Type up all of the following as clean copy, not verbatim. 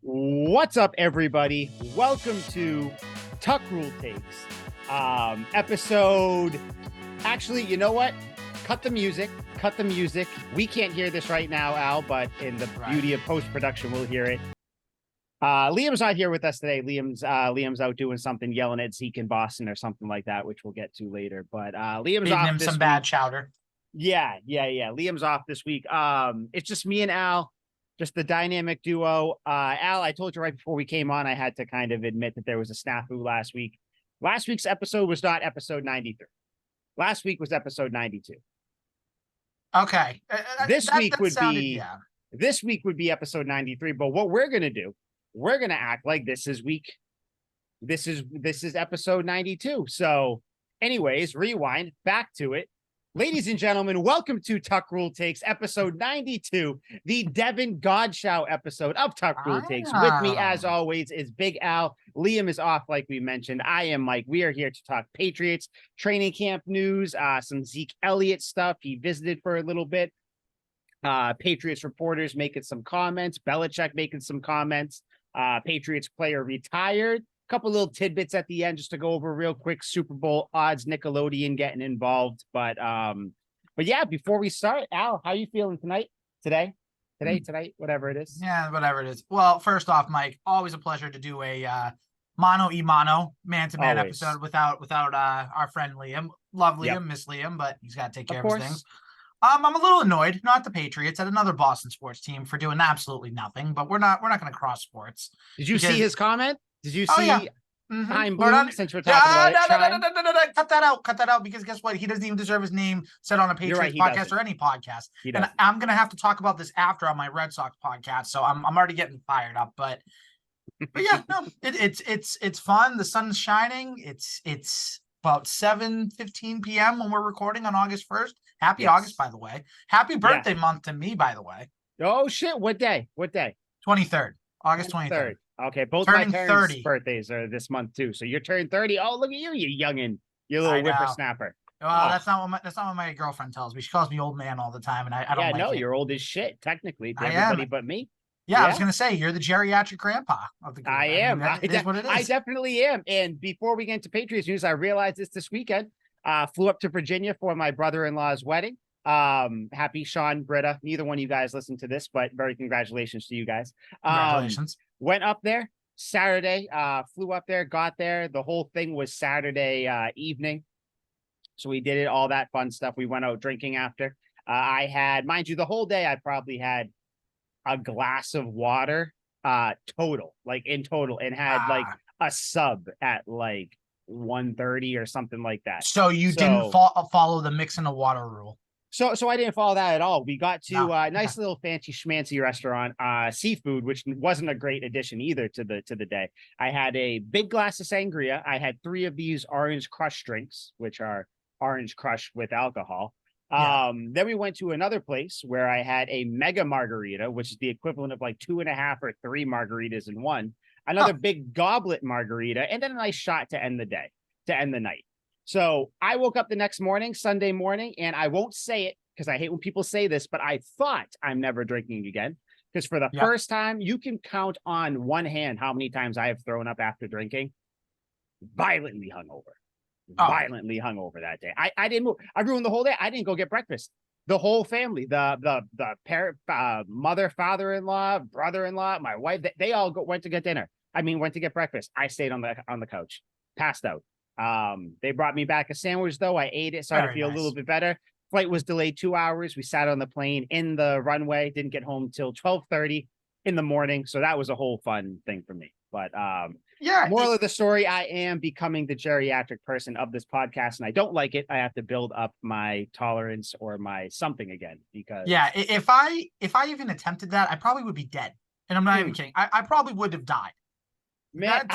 What's up, everybody? Welcome to Tuck Rule Takes. Episode. Actually, you know what? Cut the music. We can't hear this right now, Al, but in the beauty of post-production, we'll hear it. Liam's not here with us today. Liam's out doing something, yelling at Zeke in Boston or something like that, which we'll get to later. But Liam's Feeding off him this some week. bad chowder. Yeah. Liam's off this week. It's just me and Al, just the dynamic duo. Al, I told you right before we came on, I had to kind of admit that there was a snafu last week. Last week's episode was not episode 93. Last week was episode 92. Okay. This week would be episode 93. But what we're gonna do, we're gonna act like this is episode 92. So, anyways, rewind back to it. Ladies and gentlemen, welcome to Tuck Rule Takes, episode 92, the Devin Godshow episode of Tuck Rule Takes. With me, as always, is Big Al. Liam is off, like we mentioned. I am Mike. We are here to talk Patriots, training camp news, some Zeke Elliott stuff. He visited for a little bit. Patriots reporters making some comments. Belichick making some comments. Patriots player retired. Couple little tidbits at the end just to go over real quick. Super Bowl odds, Nickelodeon getting involved. But yeah, before we start, Al, how you feeling today, whatever it is. Yeah, whatever it is. Well, first off, Mike, always a pleasure to do a mano-y-mano, man-to-man episode without our friend Liam. Love Liam, miss Liam, but he's got to take care of his things. I'm a little annoyed, not the Patriots, at another Boston sports team for doing absolutely nothing, but we're not going to cross sports. Did you see his comment? Did you see behind blue, since we're talking about it? Cut that out, because guess what? He doesn't even deserve his name said on a Patriots podcast or any podcast. And I'm going to have to talk about this after on my Red Sox podcast, so I'm already getting fired up. But yeah, no, it's fun. The sun's shining. It's about 7:15 p.m. when we're recording on August 1st. Happy August, by the way. Happy birthday month to me, by the way. Oh, shit. What day? 23rd. August 23rd. Okay, both turning my parents' 30 birthdays are this month too. So you're turning 30. Oh, look at you youngin', you little whippersnapper. Well, that's not what my girlfriend tells me. She calls me old man all the time, and I don't like it. Yeah, no, you're old as shit, technically, to everybody but me. Yeah, I was gonna say you're the geriatric grandpa of the group. I am. It is what it is. I definitely am. And before we get into Patriots news, I realized this weekend. Flew up to Virginia for my brother-in-law's wedding. Happy Sean, Britta. Neither one of you guys listened to this, but very congratulations to you guys. Congratulations. Went up there Saturday, flew up there, got there. The whole thing was Saturday evening. So we did it, all that fun stuff. We went out drinking after. I had, mind you, the whole day I probably had a glass of water total, and had like a sub at like 1:30 or something like that. So you didn't follow the mix in the water rule. So I didn't follow that at all. We got to a nice little fancy schmancy restaurant, seafood, which wasn't a great addition either to the day. I had a big glass of sangria. I had 3 of these orange crush drinks, which are orange crush with alcohol. Then we went to another place where I had a mega margarita, which is the equivalent of like 2.5 or 3 margaritas in one. Another big goblet margarita, and then a nice shot to end the night. So I woke up the next morning, Sunday morning, and I won't say it because I hate when people say this, but I thought I'm never drinking again. Because for the first time, you can count on one hand how many times I have thrown up after drinking. Violently hungover that day. I didn't move. I ruined the whole day. I didn't go get breakfast. The whole family, the parent, mother, father-in-law, brother-in-law, my wife, they all went to get dinner. Went to get breakfast. I stayed on the couch, passed out. They brought me back a sandwich though. I ate it, started to feel a little bit better. Flight was delayed 2 hours. We sat on the plane in the runway, didn't get home till 12:30 in the morning. So that was a whole fun thing for me. But moral of the story, I am becoming the geriatric person of this podcast, and I don't like it. I have to build up my tolerance or my something again, because if I even attempted that, I probably would be dead. And I'm not even kidding. I probably would have died. Man,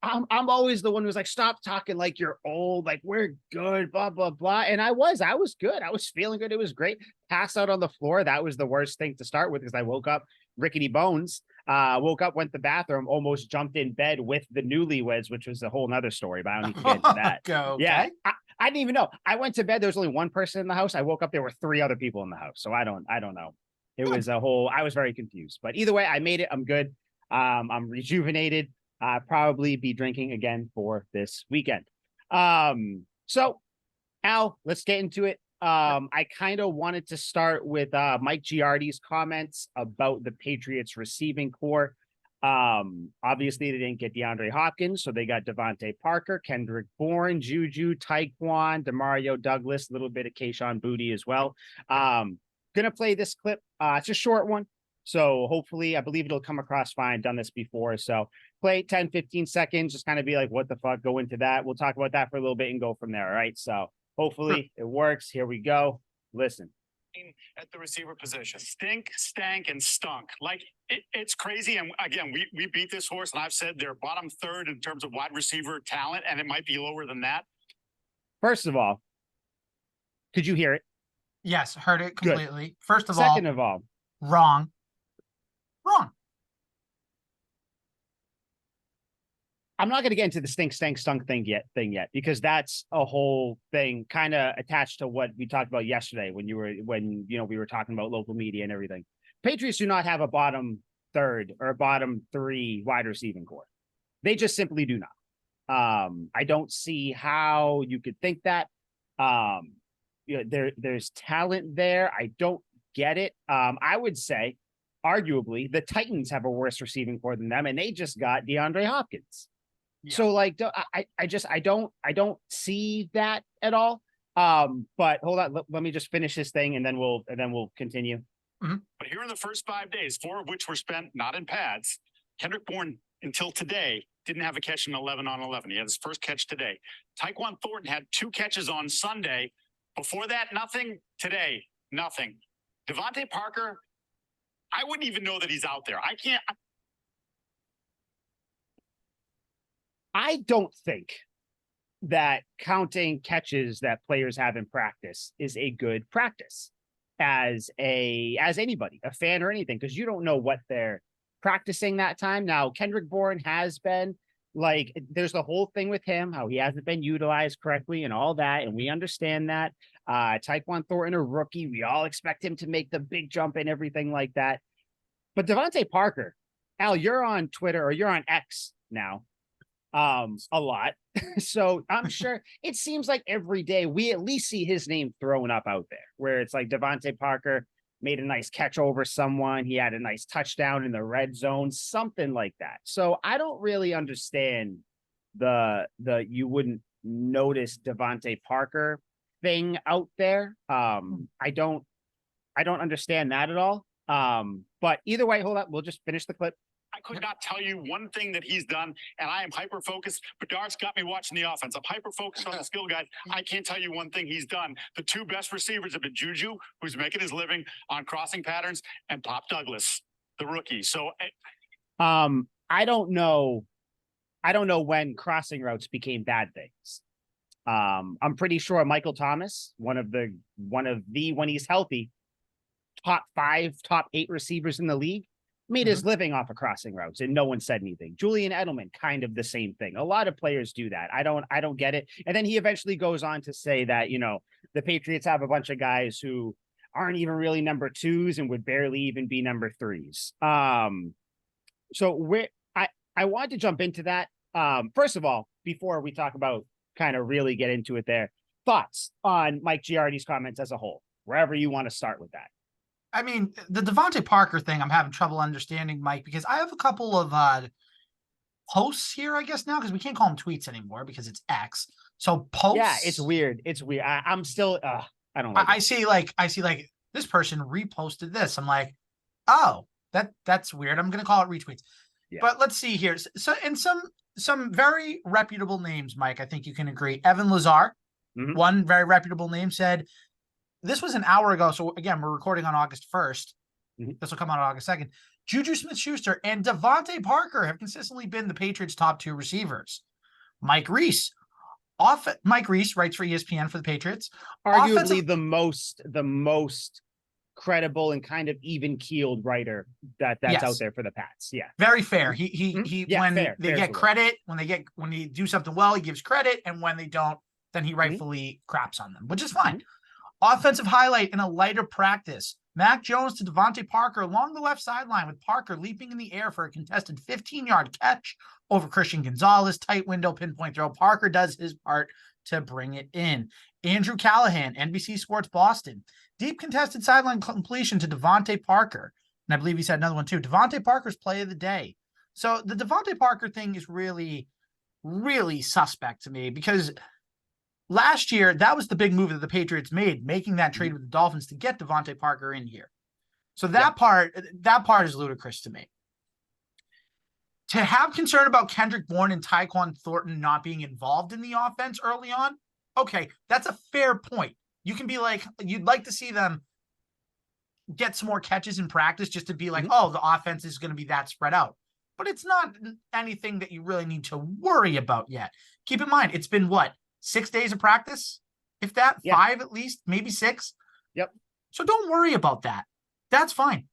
I'm always the one who's like, stop talking like you're old, like we're good, blah, blah, blah. And I was good. I was feeling good. It was great. Passed out on the floor. That was the worst thing to start with because I woke up rickety bones, woke up, went to the bathroom, almost jumped in bed with the newlyweds, which was a whole nother story, but I don't need to get into that. Okay. Yeah. I didn't even know. I went to bed. There was only one person in the house. I woke up. There were 3 other people in the house. So I don't know. It was a whole, I was very confused, but either way, I made it. I'm good. I'm rejuvenated. Probably be drinking again for this weekend. So Al, let's get into it. I kind of wanted to start with Mike Giardi's comments about the Patriots receiving core. Obviously they didn't get DeAndre Hopkins, so they got Devontae Parker, Kendrick Bourne, Juju, Tyquan, Demario Douglas, a little bit of Kayshon Boutte as well. Gonna play this clip. It's a short one, so hopefully I believe it'll come across fine. Done this before, so play 10, 15 seconds, just kind of be like, what the fuck, go into that. We'll talk about that for a little bit and go from there. All right, so hopefully it works. Here we go. Listen. At the receiver position, Stink, Stank, and Stunk. Like, it's crazy. And again, we beat this horse, and I've said they're bottom third in terms of wide receiver talent, and it might be lower than that. First of all, could you hear it? Yes, heard it completely. Good. First of Second of all, wrong. I'm not going to get into the stink, stank, stunk thing yet, because that's a whole thing kind of attached to what we talked about yesterday when we were talking about local media and everything. Patriots do not have a bottom third or a bottom three wide receiving core. They just simply do not. I don't see how you could think that. There's talent there. I don't get it. I would say, arguably, the Titans have a worse receiving core than them, and they just got DeAndre Hopkins. Yeah. So like, I don't see that at all. But hold on, let me just finish this thing and then we'll continue. Mm-hmm. But here in the first 5 days, 4 of which were spent not in pads, Kendrick Bourne until today didn't have a catch in 11 on 11. He had his first catch today. Tyquan Thornton had 2 catches on Sunday. Before that, nothing. Today, nothing. Devontae Parker, I wouldn't even know that he's out there. I don't think that counting catches that players have in practice is a good practice as anybody, a fan or anything, because you don't know what they're practicing that time. Now, Kendrick Bourne has been like, there's the whole thing with him, how he hasn't been utilized correctly and all that, and we understand that. Tyquan Thornton, a rookie, we all expect him to make the big jump and everything like that. But Devontae Parker, Al, you're on Twitter or you're on X now. A lot. So I'm sure it seems like every day we at least see his name thrown up out there, where it's like Devontae Parker made a nice catch over someone. He had a nice touchdown in the red zone, something like that. So I don't really understand the you wouldn't notice Devontae Parker thing out there. I don't understand that at all. But either way, hold up. We'll just finish the clip. I could not tell you one thing that he's done, and I am hyper-focused. Bedard's got me watching the offense. I'm hyper-focused on the skill guys. I can't tell you one thing he's done. The 2 best receivers have been Juju, who's making his living on crossing patterns, and Pop Douglas, the rookie. So, I don't know when crossing routes became bad things. I'm pretty sure Michael Thomas, one of the when he's healthy, top 5, top 8 receivers in the league, made his living off of crossing routes and no one said anything. Julian Edelman, kind of the same thing. A lot of players do that. I don't get it. And then he eventually goes on to say that, the Patriots have a bunch of guys who aren't even really number 2s and would barely even be number 3s. So I wanted to jump into that. First of all, before we talk about kind of really get into it there, thoughts on Mike Giardi's comments as a whole, wherever you want to start with that. I mean, the Devontae Parker thing, I'm having trouble understanding, Mike, because I have a couple of posts here, I guess, now, because we can't call them tweets anymore because it's X. So posts. Yeah, it's weird. I'm still, I don't like I see like this person reposted this. I'm like, oh, that's weird. I'm going to call it retweets. Yeah. But let's see here. So, and some very reputable names, Mike, I think you can agree. Evan Lazar, one very reputable name, said, this was an hour ago. So again, we're recording on August 1st. This will come out on August 2nd. Juju Smith-Schuster and Devontae Parker have consistently been the Patriots' top 2 receivers. Mike Reese writes for ESPN for the Patriots. Arguably the most credible and kind of even-keeled writer that's out there for the Pats. Yeah. Very fair. He when they get credit, when they do something well, he gives credit, and when they don't, then he rightfully craps on them, which is fine. Offensive highlight in a lighter practice. Mac Jones to Devontae Parker along the left sideline, with Parker leaping in the air for a contested 15-yard catch over Christian Gonzalez. Tight window, pinpoint throw. Parker does his part to bring it in. Andrew Callahan, NBC Sports Boston. Deep contested sideline completion to Devontae Parker. And I believe he said another one too. Devontae Parker's play of the day. So the Devontae Parker thing is really, really suspect to me, because last year, that was the big move that the Patriots made, making that trade with the Dolphins to get Devontae Parker in here. So that part is ludicrous to me. To have concern about Kendrick Bourne and Tyquan Thornton not being involved in the offense early on, okay, that's a fair point. You can be like, you'd like to see them get some more catches in practice just to be like, oh, the offense is going to be that spread out. But it's not anything that you really need to worry about yet. Keep in mind, it's been what, 6 days of practice? If that, 5 at least, maybe 6. Yep. So don't worry about that. That's fine.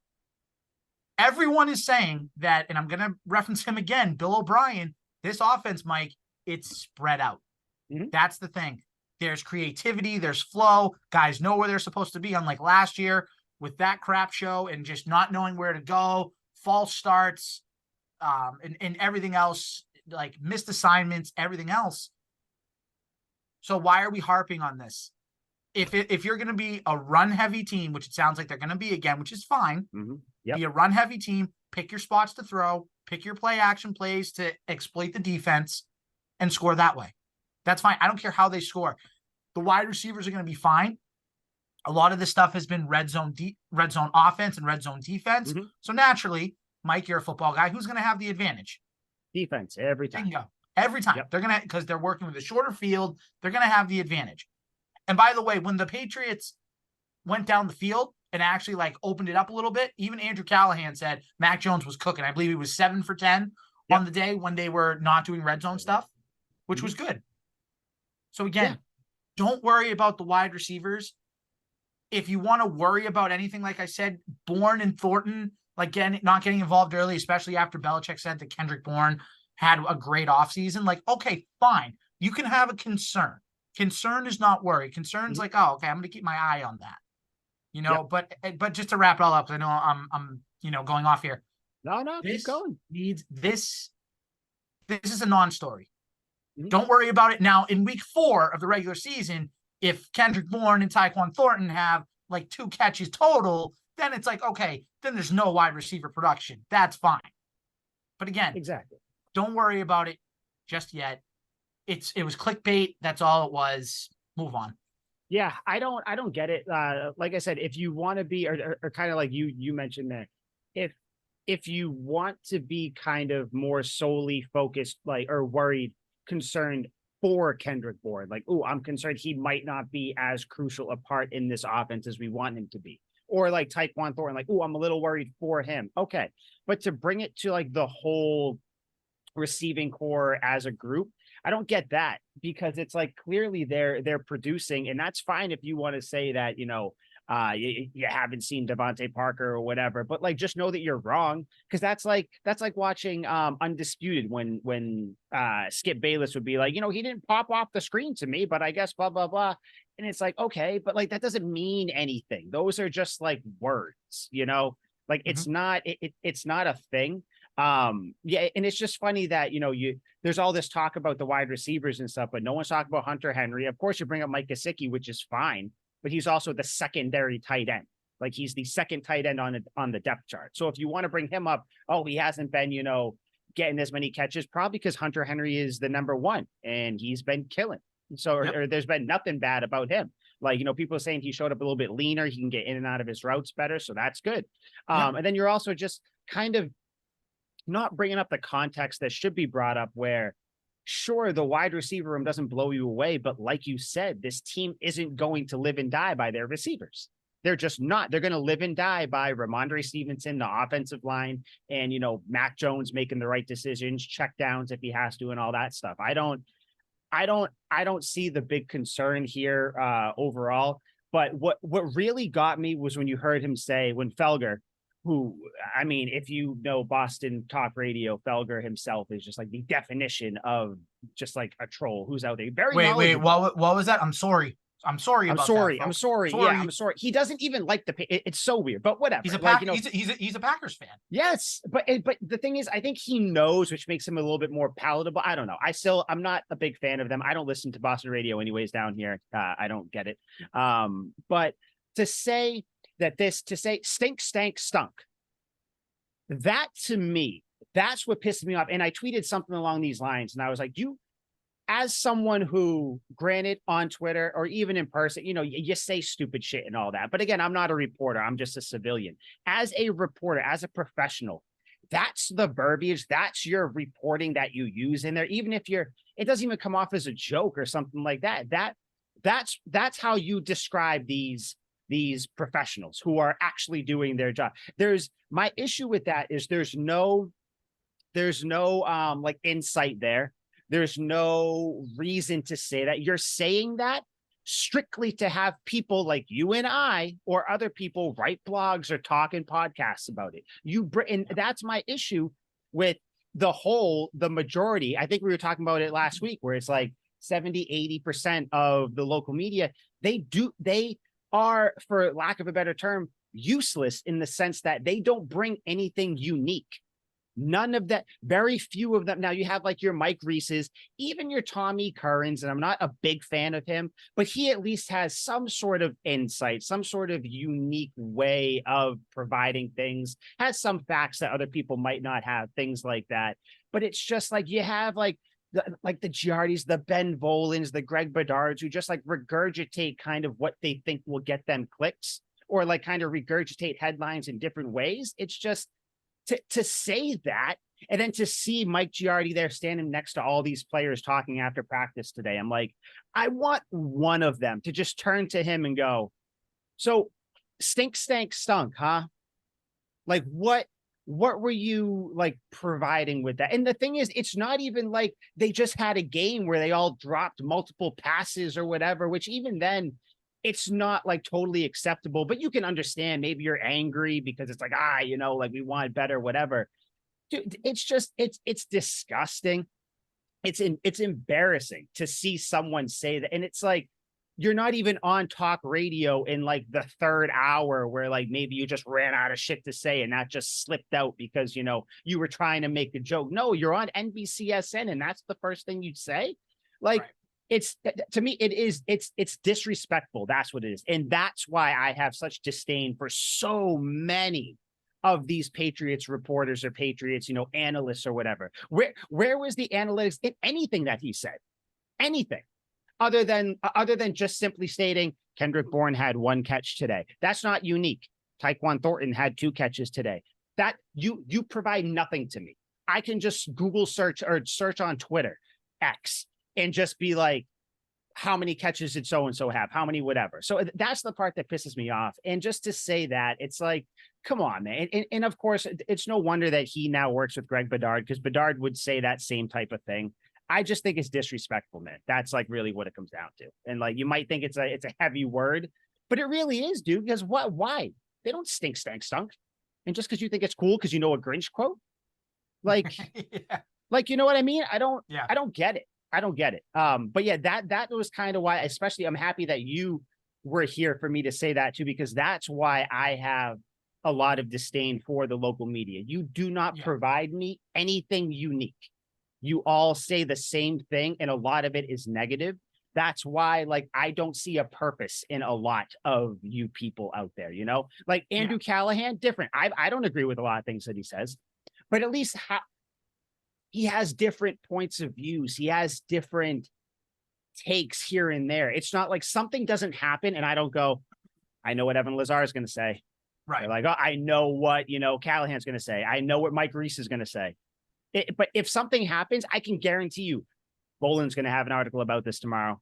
Everyone is saying that, and I'm going to reference him again, Bill O'Brien, this offense, Mike, it's spread out. That's the thing. There's creativity, there's flow. Guys know where they're supposed to be, unlike last year with that crap show and just not knowing where to go, false starts, and everything else, like missed assignments, everything else. So why are we harping on this? If you're going to be a run-heavy team, which it sounds like they're going to be again, which is fine, be a run-heavy team, pick your spots to throw, pick your play-action plays to exploit the defense, and score that way. That's fine. I don't care how they score. The wide receivers are going to be fine. A lot of this stuff has been red zone offense and red zone defense. So naturally, Mike, you're a football guy. Who's going to have the advantage? Defense every time. Bingo. Every time. They're going to, because they're working with a shorter field, they're going to have the advantage. And by the way, when the Patriots went down the field and actually like opened it up a little bit, even Andrew Callahan said Mac Jones was cooking. I believe he was 7 for 10 on the day when they were not doing red zone stuff, which was good. So again, don't worry about the wide receivers. If you want to worry about anything, like I said, Bourne and Thornton, like not getting involved early, especially after Belichick said that Kendrick Bourne had a great offseason, like, okay, fine. You can have a concern. Concern is not worry. Concern's like, oh, okay, I'm going to keep my eye on that. You know, but just to wrap it all up, because I know I'm going off here. No, keep going. This is a non-story. Don't worry about it. Now, in week 4 of the regular season, if Kendrick Bourne and Tyquan Thornton have like 2 catches total, then it's like, okay, then there's no wide receiver production. That's fine. But again, don't worry about it just yet. It was clickbait. That's all it was. Move on. Yeah, I don't get it. Like I said, if you want to be, or kind of like you mentioned there, if you want to be kind of more solely focused, like, or worried, concerned for Kendrick Bourne, like, oh, I'm concerned he might not be as crucial a part in this offense as we want him to be. Or like Tyquan Thornton, like, oh, I'm a little worried for him. Okay. But to bring it to like the whole receiving core as a group, I don't get that, because it's like clearly they're producing, and that's fine if you want to say that, you haven't seen Devontae Parker or whatever, but like just know that you're wrong, because that's like watching Undisputed when Skip Bayless would be like, he didn't pop off the screen to me, but I guess blah blah blah, and it's like, okay, but like that doesn't mean anything. Those are just like words, like it's not a thing. And it's just funny that there's all this talk about the wide receivers and stuff, but no one's talking about Hunter Henry. Of course, you bring up Mike Gesicki, which is fine, but he's also the secondary tight end. Like, he's the second tight end on the depth chart. So if you want to bring him up, he hasn't been getting as many catches, probably because Hunter Henry is the number 1 and he's been killing. So or there's been nothing bad about him. Like, people are saying he showed up a little bit leaner, he can get in and out of his routes better, so that's good. And then you're also just kind of not bringing up the context that should be brought up, where sure, the wide receiver room doesn't blow you away, but like you said, this team isn't going to live and die by their receivers. They're just not. They're going to live and die by Ramondre Stevenson, the offensive line, and Mac Jones making the right decisions, check downs if he has to, and all that stuff. I don't see the big concern here overall. But what really got me was when you heard him say, when Felger, who, I mean, if you know Boston talk radio, Felger himself is just like the definition of just like a troll who's out there. Wait, what was that? I'm sorry. I'm sorry. I'm sorry. Yeah, I'm sorry. He doesn't even like it's so weird, but whatever. He's a he's a Packers fan. Yes, but the thing is, I think he knows, which makes him a little bit more palatable. I don't know. I'm not a big fan of them. I don't listen to Boston radio anyways down here. I don't get it. But to say stink, stank, stunk, that to me, that's what pissed me off. And I tweeted something along these lines, and I was like, as someone who, granted, on Twitter or even in person, you say stupid shit and all that. But again, I'm not a reporter. I'm just a civilian. As a reporter, as a professional, that's the verbiage. That's your reporting that you use in there. Even if it doesn't even come off as a joke or something like that. That's how you describe these professionals who are actually doing their job. My issue with that is there's no like insight there. There's no reason to say that. You're saying that strictly to have people like you and I or other people write blogs or talk in podcasts about it. And that's my issue with the majority. I think we were talking about it last week where it's like 70-80% of the local media, they are, for lack of a better term, useless in the sense that they don't bring anything unique. None of that, very few of them. Now you have like your Mike Reese's, even your Tommy Currens, and I'm not a big fan of him, but he at least has some sort of insight, some sort of unique way of providing things, has some facts that other people might not have, things like that. But it's just like you have like the Giardis, the Ben Volans, the Greg Bedards, who just like regurgitate kind of what they think will get them clicks, or like kind of regurgitate headlines in different ways. It's just, to say that, and then to see Mike Giardi there standing next to all these players talking after practice today, I'm like, I want one of them to just turn to him and go, so stink, stank, stunk, huh? Like what were you like providing with that? And the thing is, it's not even like they just had a game where they all dropped multiple passes or whatever, which even then, it's not like totally acceptable, but you can understand maybe you're angry because it's like, like we want better, whatever. Dude, it's just, it's disgusting. It's embarrassing to see someone say that. And it's like, you're not even on talk radio in like the third hour where like maybe you just ran out of shit to say and that just slipped out because, you were trying to make a joke. No, you're on NBCSN and that's the first thing you'd say. Like, right. It's, to me, it's disrespectful. That's what it is. And that's why I have such disdain for so many of these Patriots reporters or Patriots, analysts or whatever. Where was the analytics in anything that he said? Anything other than just simply stating Kendrick Bourne had 1 catch today. That's not unique. Tyquan Thornton had 2 catches today. That you provide nothing to me. I can just Google search or search on Twitter, X, and just be like, how many catches did so-and-so have? How many, whatever. So that's the part that pisses me off. And just to say that, it's like, come on, man. And of course, it's no wonder that he now works with Greg Bedard, because Bedard would say that same type of thing. I just think it's disrespectful, man. That's like really what it comes down to. And like, you might think it's a heavy word, but it really is, dude, because why? They don't stink, stank, stunk. And just because you think it's cool because you know a Grinch quote, like, yeah. Like, you know what I mean? I don't get it. I don't get it. But yeah, that was kind of why, especially I'm happy that you were here for me to say that too, because that's why I have a lot of disdain for the local media. You do not provide me anything unique. You all say the same thing, and a lot of it is negative. That's why, like, I don't see a purpose in a lot of you people out there, like Andrew Callahan, different. I don't agree with a lot of things that he says, but at least he has different points of views. He has different takes here and there. It's not like something doesn't happen and I don't go, I know what Evan Lazar is going to say. Right. They're like, oh, I know what, Callahan's going to say. I know what Mike Reese is going to say. But if something happens, I can guarantee you, Boland's going to have an article about this tomorrow.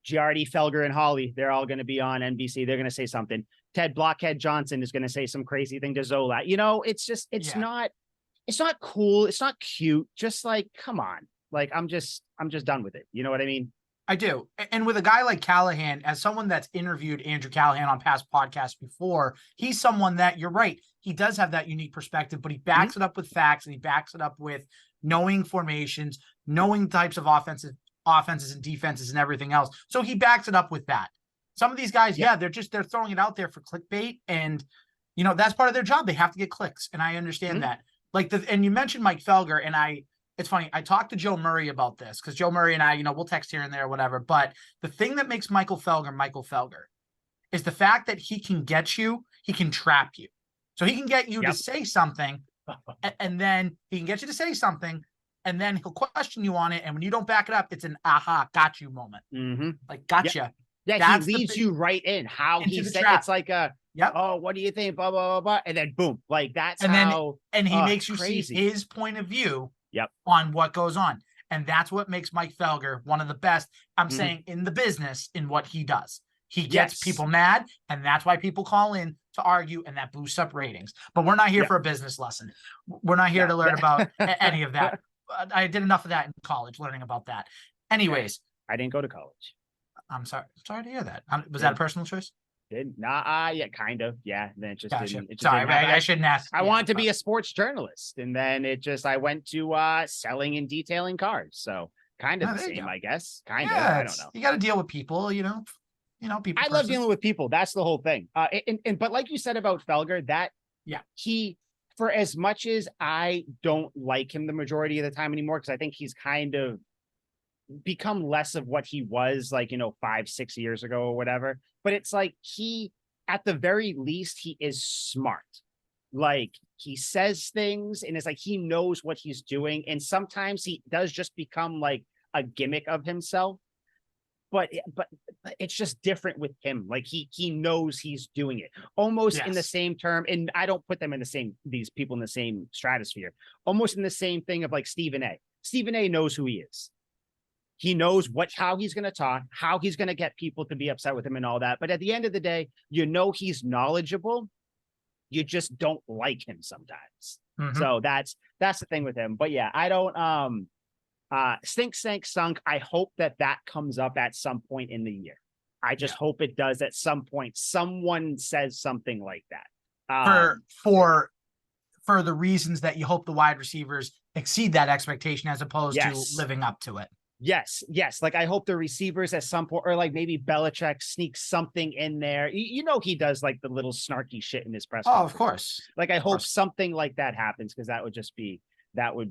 Giardi, Felger, and Hawley, they're all going to be on NBC. They're going to say something. Ted Blockhead Johnson is going to say some crazy thing to Zola. Not, it's not cool. It's not cute. Just like, come on. Like, I'm just done with it. You know what I mean? I do. And with a guy like Callahan, as someone that's interviewed Andrew Callahan on past podcasts before, he's someone that, you're right, he does have that unique perspective, but he backs it up with facts, and he backs it up with knowing formations, knowing types of offenses and defenses and everything else. So he backs it up with that. some of these guys, they're throwing it out there for clickbait, and that's part of their job. They have to get clicks, and I understand that. Like and you mentioned Mike Felger, and it's funny. I talked to Joe Murray about this because Joe Murray and I, we'll text here and there, whatever. But the thing that makes Michael Felger is the fact that he can get you, he can trap you. So he can get you to say something, and then he can get you to say something, and then he'll question you on it. And when you don't back it up, it's an aha, got you moment. Like, gotcha. Yeah, he leads you right in. How he said it's like a, oh, what do you think? Blah, blah, blah, blah. And then boom, like that's and he makes you see his point of view on what goes on. And that's what makes Mike Felger one of the best, I'm saying, in the business in what he does. He gets people mad, and that's why people call in to argue, and that boosts up ratings. But we're not here for a business lesson. We're not here to learn about any of that. I did enough of that in college, learning about that. Anyways. I didn't go to college. I'm sorry. Sorry to hear that. Was that a personal choice? Yeah, kind of. Yeah. Then it just didn't. Sorry, I shouldn't ask. I wanted to be a sports journalist, and then I went to selling and detailing cars. So kind of the same, I guess. Kind of. I don't know. You got to deal with people, people. I love dealing with people. That's the whole thing. But like you said about Felger, he, for as much as I don't like him the majority of the time anymore, because I think he's kind of become less of what he was 5-6 years ago or whatever. But it's like he, at the very least, he is smart. Like he says things, and it's like he knows what he's doing. And sometimes he does just become like a gimmick of himself. But it's just different with him. Like he knows he's doing it almost in the same term. And I don't put them in these people in the same stratosphere, almost in the same thing of like Stephen A. Stephen A knows who he is. He knows how he's going to talk, how he's going to get people to be upset with him and all that. But at the end of the day, he's knowledgeable. You just don't like him sometimes. So that's the thing with him. But yeah, I don't, Stink, Stank, Stunk. I hope that comes up at some point in the year. I just hope it does at some point. Someone says something like that. For the reasons that you hope the wide receivers exceed that expectation as opposed to living up to it. Yes. Like I hope the receivers at some point, or like maybe Belichick sneaks something in there. He does like the little snarky shit in his press conference. Of course. Like I hope something like that happens, because that'd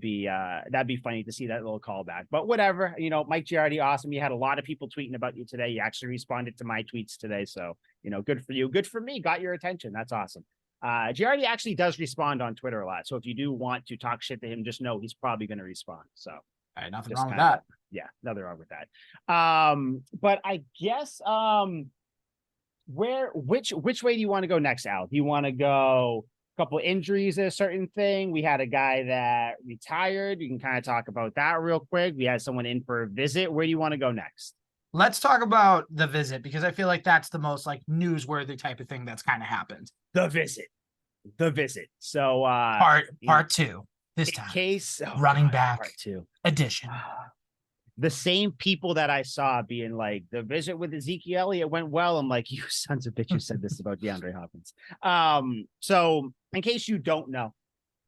be funny to see that little callback. But whatever, Mike Giardi, awesome. You had a lot of people tweeting about you today. You actually responded to my tweets today, so good for you. Good for me. Got your attention. That's awesome. Giardi actually does respond on Twitter a lot, so if you do want to talk shit to him, just know he's probably going to respond. So nothing wrong with that. Yeah, nothing wrong with that. But I guess which way do you want to go next, Al? Do you want to go couple injuries, a certain thing? We had a guy that retired. You can kind of talk about that real quick. We had someone in for a visit. Where do you want to go next? Let's talk about the visit, because I feel like that's the most like newsworthy type of thing that's kind of happened. The visit. So part two this time. Running back part two edition. The same people that I saw being like, the visit with Ezekiel Elliott went well. I'm like, you sons of bitches said this about DeAndre Hopkins. So in case you don't know,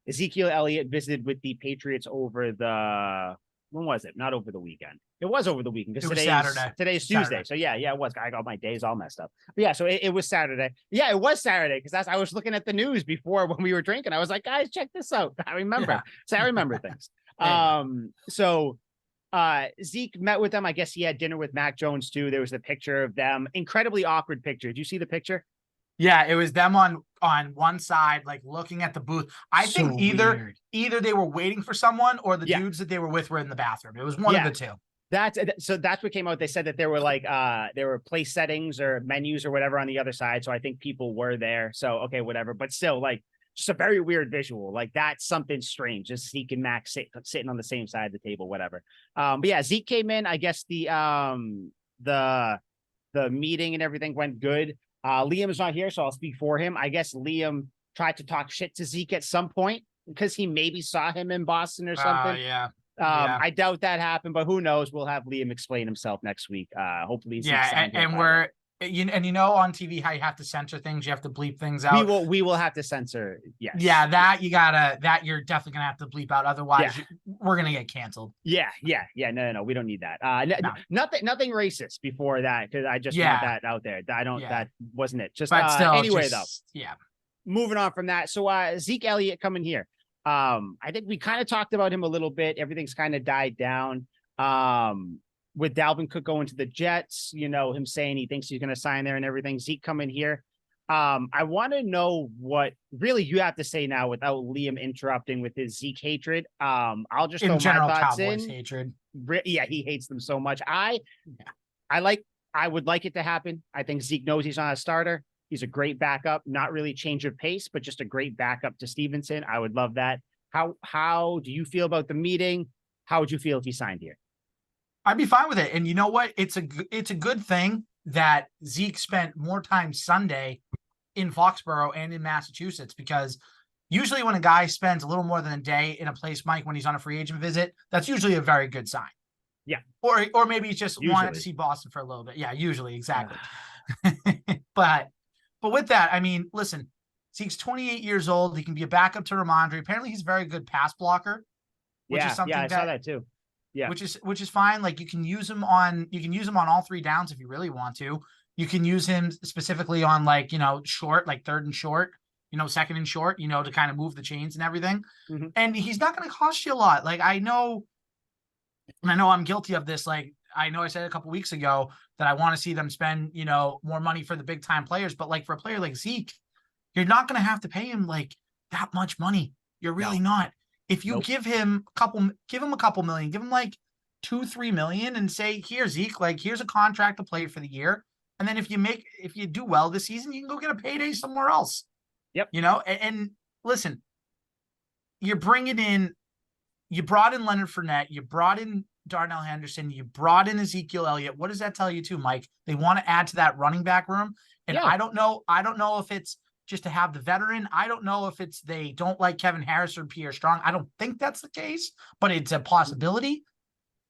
Ezekiel Elliott visited with the Patriots over when was it? Not over the weekend. It was over the weekend, because today's Tuesday. Saturday. So yeah, it was. I got my days all messed up. But yeah, so it was Saturday. Yeah, it was Saturday, because I was looking at the news before when we were drinking. I was like, guys, check this out. I remember. Yeah. So I remember things. Zeke met with them. I guess he had dinner with Mac Jones too. There was a picture of them. Incredibly awkward picture. Did you see the picture? Yeah, it was them on one side, like looking at the booth. I think either they were waiting for someone, or the dudes that they were with were in the bathroom. It was one of the two. That's what came out. They said that there were there were place settings or menus or whatever on the other side. So I think people were there. So okay, whatever. But still, just a very weird visual. Like that's something strange. Just Zeke and Max sitting on the same side of the table, whatever. But yeah, Zeke came in. I guess the meeting and everything went good. Liam is not here, so I'll speak for him. I guess Liam tried to talk shit to Zeke at some point, because he maybe saw him in Boston or something. I doubt that happened, but who knows? We'll have Liam explain himself next week. Hopefully, And on TV how you have to censor things, you have to bleep things out. We will have to censor. Yes. Yeah, you're definitely gonna have to bleep out. Otherwise, we're gonna get canceled. Yeah. No, we don't need that. No. Nothing racist before that, because I just want that out there. That wasn't it. Just anyway, though. Yeah. Moving on from that. So Zeke Elliott coming here. I think we kind of talked about him a little bit. Everything's kind of died down. With Dalvin Cook going to the Jets, him saying he thinks he's going to sign there and everything. Zeke coming here. I want to know what really you have to say now without Liam interrupting with his Zeke hatred. I'll just throw my thoughts Cowboys hatred. Yeah, he hates them so much. I would like it to happen. I think Zeke knows he's not a starter. He's a great backup, not really change of pace, but just a great backup to Stevenson. I would love that. How do you feel about the meeting? How would you feel if he signed here? I'd be fine with it. And you know what? It's a good thing that Zeke spent more time Sunday in Foxborough and in Massachusetts, because usually when a guy spends a little more than a day in a place, Mike, when he's on a free agent visit, that's usually a very good sign. Yeah. Or maybe he's just wanted to see Boston for a little bit. Yeah, usually. Exactly. But with that, I mean, listen, Zeke's 28 years old. He can be a backup to Ramondre. Apparently he's a very good pass blocker, which is something I saw that too. Yeah. Which is fine. Like you can use him on all three downs if you really want to. You can use him specifically on short, like third and short, second and short, to kind of move the chains and everything. Mm-hmm. And he's not going to cost you a lot. Like I know I'm guilty of this. Like I know I said a couple weeks ago that I want to see them spend, more money for the big time players, but like for a player like Zeke, you're not going to have to pay him like that much money. You're really not. If you give him a couple million, give him like 2-3 million and say, here, Zeke, like here's a contract to play for the year. And then if you do well this season, you can go get a payday somewhere else. Yep. And listen, you brought in Leonard Fournette, you brought in Darnell Henderson, you brought in Ezekiel Elliott. What does that tell you too, Mike? They want to add to that running back room. And I don't know if it's just to have the veteran. I don't know if it's they don't like Kevin Harris or Pierre Strong. I don't think that's the case, but it's a possibility.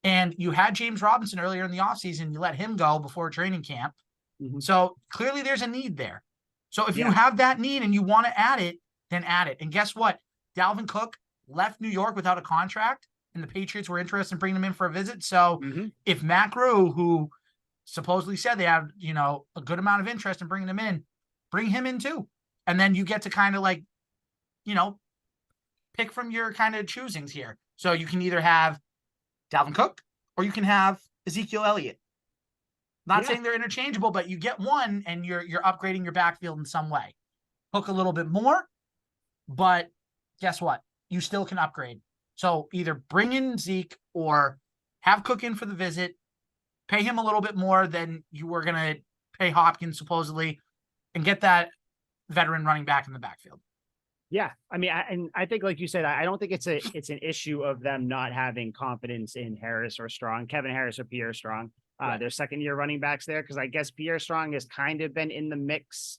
And you had James Robinson earlier in the offseason. You let him go before training camp. Mm-hmm. So clearly there's a need there. So if you have that need and you want to add it, then add it. And guess what? Dalvin Cook left New York without a contract, and the Patriots were interested in bringing him in for a visit. So if Matt Groh, who supposedly said they have, a good amount of interest in bringing him in, bring him in too. And then you get to kind of like, pick from your kind of choosings here. So you can either have Dalvin Cook or you can have Ezekiel Elliott. Not saying they're interchangeable, but you get one and you're upgrading your backfield in some way. Cook a little bit more, but guess what? You still can upgrade. So either bring in Zeke or have Cook in for the visit, pay him a little bit more than you were going to pay Hopkins supposedly, and get that veteran running back in the backfield. Yeah. I mean, I think, like you said, I don't think it's an issue of them not having confidence in Harris or Strong, Kevin Harris or Pierre Strong. Their second-year running backs there, because I guess Pierre Strong has kind of been in the mix,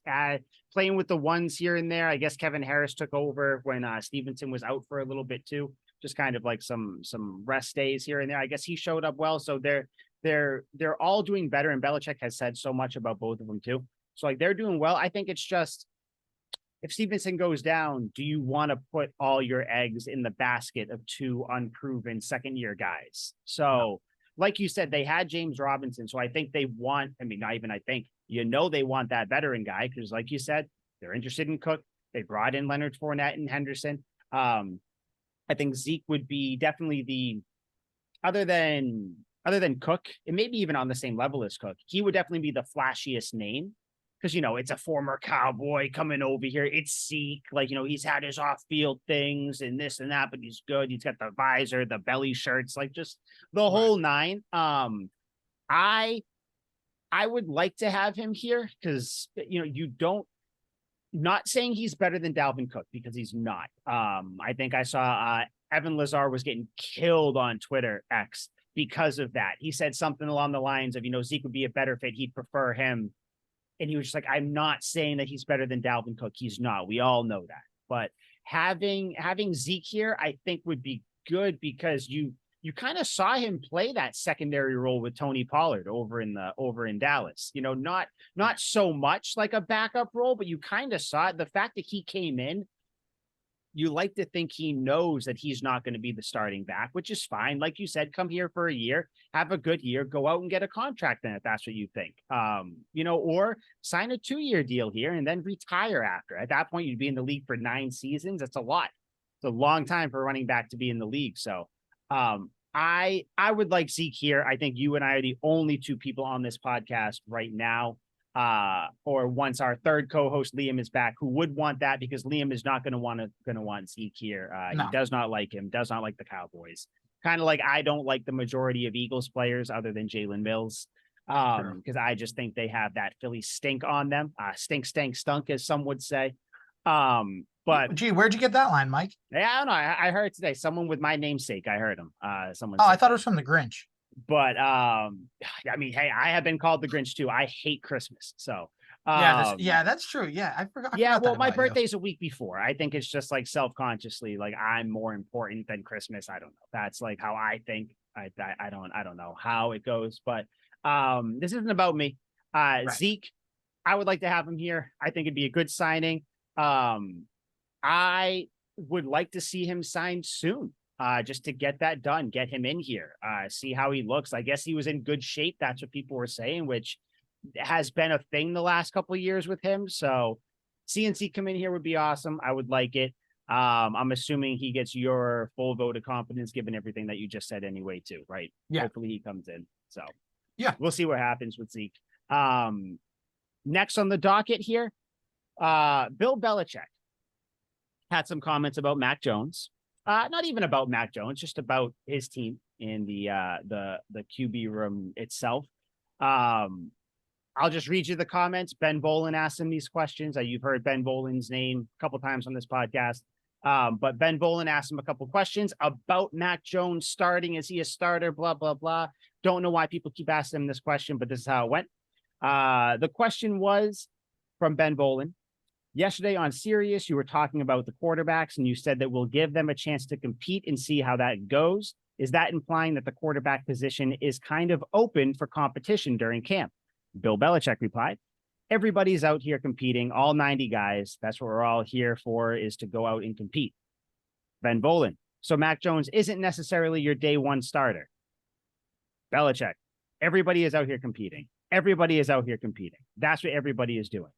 playing with the ones here and there. I guess Kevin Harris took over when Stevenson was out for a little bit too, just kind of like some rest days here and there. I guess he showed up well, so they're all doing better. And Belichick has said so much about both of them too, so like they're doing well. I think it's just, if Stevenson goes down, do you want to put all your eggs in the basket of two unproven second-year guys? So. Like you said, they had James Robinson. So I think they want, not even I think, they want that veteran guy, because like you said, they're interested in Cook. They brought in Leonard Fournette and Henderson. I think Zeke would be definitely the, other than Cook, and maybe even on the same level as Cook, he would definitely be the flashiest name. Because, it's a former Cowboy coming over here. It's Zeke. Like, he's had his off-field things and this and that, but he's good. He's got the visor, the belly shirts, like just the whole nine. I would like to have him here because, not saying he's better than Dalvin Cook, because he's not. I think I saw Evan Lazar was getting killed on Twitter X because of that. He said something along the lines of, Zeke would be a better fit. He'd prefer him. And he was just like, I'm not saying that he's better than Dalvin Cook. He's not. We all know that. But having Zeke here, I think would be good, because you kind of saw him play that secondary role with Tony Pollard over in Dallas. You know, not so much like a backup role, but you kind of saw it. The fact that he came in, you like to think he knows that he's not going to be the starting back, which is fine. Like you said, come here for a year, have a good year, go out and get a contract then if that's what you think. You know, or sign a 2-year deal here and then retire after. At that point, you'd be in the league for 9 seasons. That's a lot. It's a long time for a running back to be in the league. So I would like Zeke here. I think you and I are the only 2 people on this podcast right now, or once our third co-host Liam is back, who would want that, because Liam is not going to want Zeke here. No. He does not like him, does not like the Cowboys. Kind of like I don't like the majority of Eagles players other than Jalen Mills, because I just think they have that Philly stink on them. Stink, stank, stunk, as some would say. But gee, where'd you get that line, Mike? Yeah, I don't know. I heard it today. Someone with my namesake. I heard him. Someone. Oh, I thought it was from the Grinch. But I mean, hey, I have been called the Grinch too. I hate Christmas. So that's true. Yeah, I forgot. Well, my birthday's a week before. I think it's just like self-consciously, like I'm more important than Christmas. I don't know. That's like how I think. I don't know how it goes, but this isn't about me. Right. Zeke, I would like to have him here. I think it'd be a good signing. I would like to see him signed soon, just to get that done, get him in here, see how he looks. I guess he was in good shape. That's what people were saying, which has been a thing the last couple of years with him. So CNC come in here would be awesome. I would like it. I'm assuming he gets your full vote of confidence, given everything that you just said anyway, too, right? Yeah. Hopefully he comes in. So yeah, we'll see what happens with Zeke. Next on the docket here, Bill Belichick had some comments about Mac Jones. Not even about Mac Jones, just about his team in the QB room itself. I'll just read you the comments. Ben Bolin asked him these questions. You've heard Ben Bolin's name a couple times on this podcast. But Ben Bolin asked him a couple questions about Mac Jones starting. Is he a starter? Blah, blah, blah. Don't know why people keep asking him this question, but this is how it went. The question was from Ben Bolin. Yesterday on Sirius, you were talking about the quarterbacks, and you said that we'll give them a chance to compete and see how that goes. Is that implying that the quarterback position is kind of open for competition during camp? Bill Belichick replied, everybody's out here competing, all 90 guys. That's what we're all here for, is to go out and compete. Ben Bolin, so Mac Jones isn't necessarily your day one starter. Belichick, everybody is out here competing. Everybody is out here competing. That's what everybody is doing.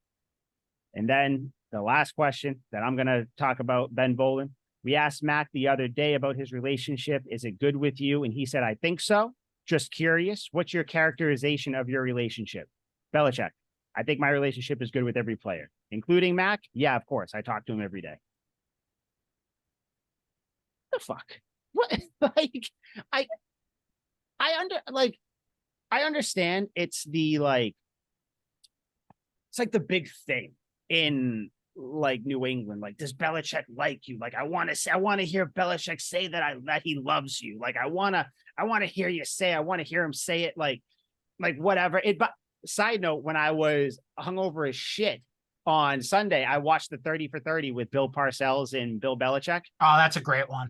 And then the last question that I'm going to talk about, Ben Bolin. We asked Mac the other day about his relationship. Is it good with you? And he said, I think so. Just curious. What's your characterization of your relationship? Belichick, I think my relationship is good with every player, including Mac. Yeah, of course. I talk to him every day. The fuck? What? I understand it's like the big thing in like New England. Like, does Belichick like you? Like, I want to hear Belichick say that he loves you. Like, I want to hear you say, I want to hear him say it, like whatever. But side note, when I was hungover as shit on Sunday, I watched the 30 for 30 with Bill Parcells and Bill Belichick. Oh, that's a great one.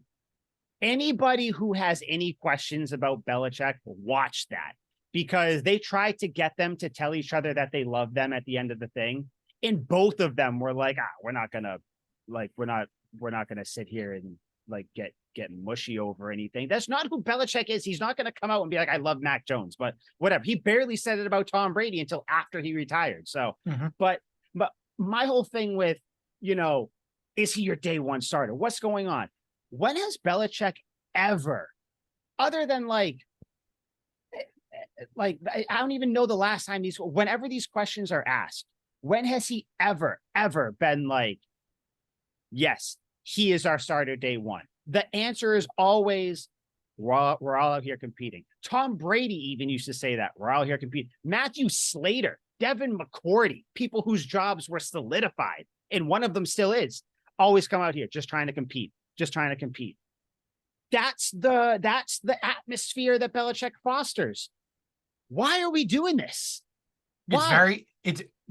Anybody who has any questions about Belichick, watch that, because they tried to get them to tell each other that they love them at the end of the thing. And both of them were like, we're not gonna sit here and like get mushy over anything. That's not who Belichick is. He's not gonna come out and be like, I love Mac Jones, but whatever. He barely said it about Tom Brady until after he retired. So, but my whole thing with, is he your day one starter? What's going on? When has Belichick ever, other than like I don't even know the last time whenever these questions are asked, when has he ever been like, yes, he is our starter day one? The answer is always, we're all out here competing. Tom Brady even used to say that. We're all here competing. Matthew Slater, Devin McCourty, people whose jobs were solidified, and one of them still is, always come out here just trying to compete. That's the atmosphere that Belichick fosters. Why are we doing this?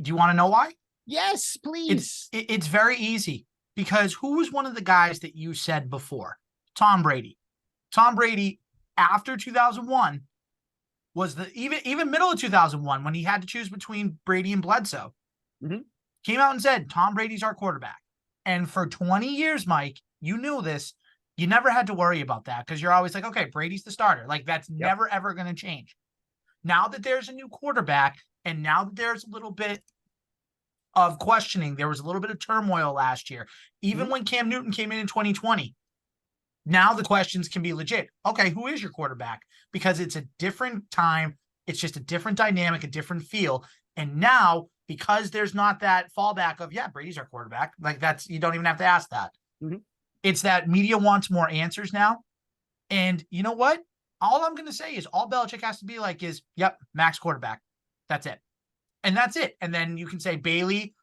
Do you want to know why? Yes, please. It's very easy, because who was one of the guys that you said before? Tom Brady. Tom Brady after 2001 was the even middle of 2001 when he had to choose between Brady and Bledsoe. Came out and said, Tom Brady's our quarterback. And for 20 years, Mike, you knew this. You never had to worry about that because you're always like, okay, Brady's the starter. Like, that's never, ever going to change. Now that there's a new quarterback and now that there's a little bit of questioning, there was a little bit of turmoil last year, even when Cam Newton came in 2020. Now the questions can be legit. Okay, who is your quarterback? Because it's a different time. It's just a different dynamic, a different feel. And now, because there's not that fallback of, Brady's our quarterback. Like, that's, you don't even have to ask that. It's that media wants more answers now. And you know what? All I'm going to say is all Belichick has to be like is, Max quarterback. That's it. And that's it. And then you can say Bailey,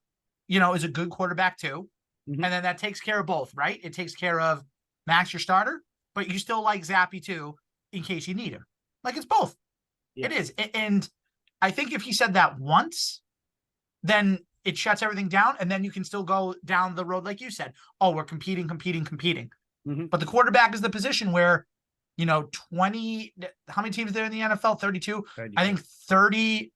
is a good quarterback too. And then that takes care of both, right? It takes care of Max, your starter, but you still like Zappy too, in case you need him. Like, it's both. It is. And I think if he said that once, then it shuts everything down. And then you can still go down the road, like you said. Oh, we're competing. But the quarterback is the position where, 20, how many teams are there in the NFL? 32? 32. I think 30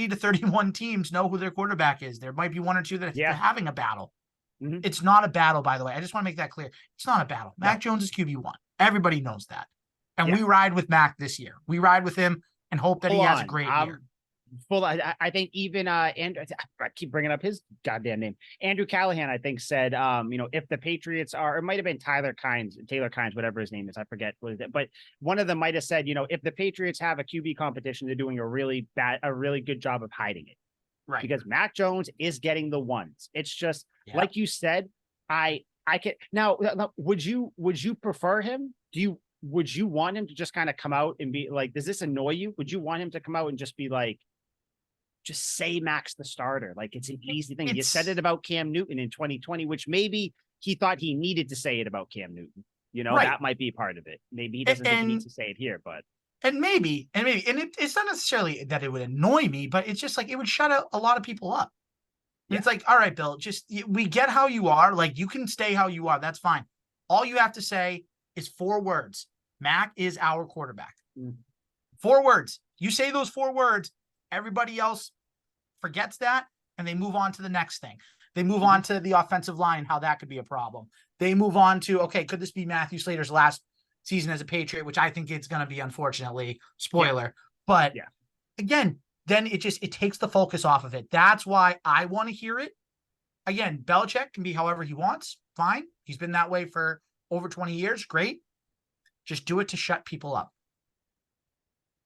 to 31 teams know who their quarterback is. There might be one or two that are having a battle. It's not a battle, by the way. I just want to make that clear. It's not a battle. Mac Jones is QB1. Everybody knows that. And we ride with Mac this year. We ride with him and hope that he has a great year. I think even Andrew, I keep bringing up his goddamn name. Andrew Callahan, I think, said, if the Patriots are, it might have been Taylor Kynes, whatever his name is, I forget what is it, but one of them might have said, if the Patriots have a QB competition, they're doing a really good job of hiding it. Right. Because Mac Jones is getting the ones. It's just like you said, I can now, would you prefer him? Would you want him to just kind of come out and be like, does this annoy you? Would you want him to come out and just be like, just say Max the starter? Like, it's an easy thing. You said it about Cam Newton in 2020, which maybe he thought he needed to say it about Cam Newton. That might be part of it. Maybe he doesn't think he needs to say it here, but. And maybe, it's not necessarily that it would annoy me, but it's just like, it would shut a lot of people up. It's like, all right, Bill, we get how you are. Like, you can stay how you are. That's fine. All you have to say is 4 words. Mac is our quarterback. 4 words. You say those 4 words, everybody else forgets that, and they move on to the next thing. They move on to the offensive line, how that could be a problem. They move on to, okay, could this be Matthew Slater's last season as a Patriot, which I think it's going to be, unfortunately, spoiler. But again, then it takes the focus off of it. That's why I want to hear it. Again, Belichick can be however he wants. Fine. He's been that way for over 20 years. Great. Just do it to shut people up.